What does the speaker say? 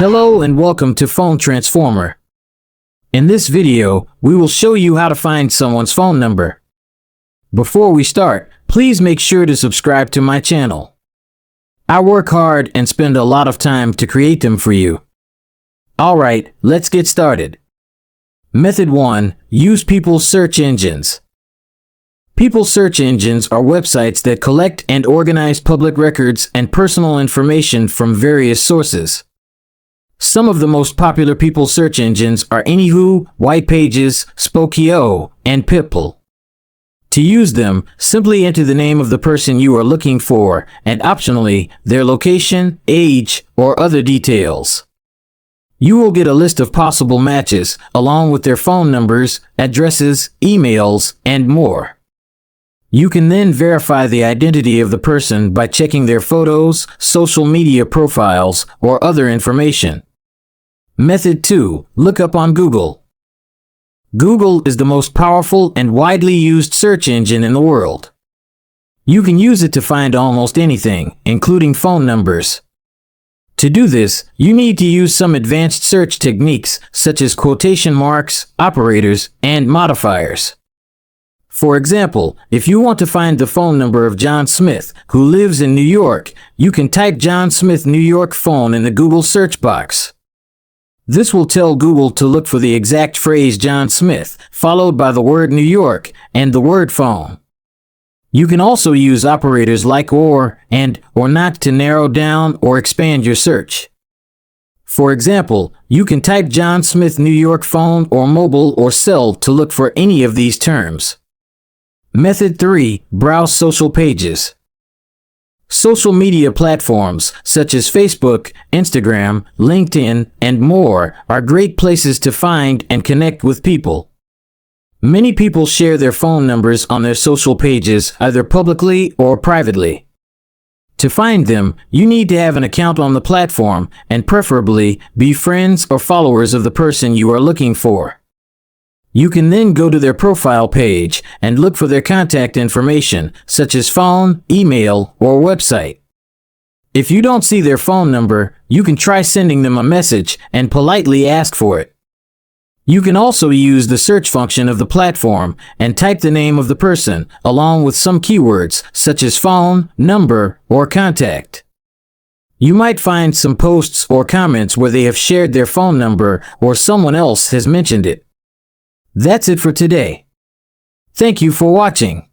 Hello and welcome to Phone Transformer. In this video, we will show you how to find someone's phone number. Before we start, please make sure to subscribe to my channel. I work hard and spend a lot of time to create them for you. Alright, let's get started. Method 1. Use people's search engines. People's search engines are websites that collect and organize public records and personal information from various sources. Some of the most popular people search engines are Anyhoo, Whitepages, Spokeo, and Pipple. To use them, simply enter the name of the person you are looking for and optionally their location, age, or other details. You will get a list of possible matches along with their phone numbers, addresses, emails, and more. You can then verify the identity of the person by checking their photos, social media profiles, or other information. Method 2. Lookup on Google. Google is the most powerful and widely used search engine in the world. You can use it to find almost anything, including phone numbers. To do this, you need to use some advanced search techniques such as quotation marks, operators, and modifiers. For example, if you want to find the phone number of John Smith, who lives in New York, you can type John Smith New York phone in the Google search box. This will tell Google to look for the exact phrase John Smith, followed by the word New York and the word phone. You can also use operators like or, and, or not to narrow down or expand your search. For example, you can type John Smith New York phone or mobile or cell to look for any of these terms. Method 3. Browse social pages. Social media platforms such as Facebook, Instagram, LinkedIn, and more are great places to find and connect with people. Many people share their phone numbers on their social pages either publicly or privately. To find them, you need to have an account on the platform and preferably be friends or followers of the person you are looking for. You can then go to their profile page and look for their contact information, such as phone, email, or website. If you don't see their phone number, you can try sending them a message and politely ask for it. You can also use the search function of the platform and type the name of the person, along with some keywords, such as phone, number, or contact. You might find some posts or comments where they have shared their phone number or someone else has mentioned it. That's it for today. Thank you for watching.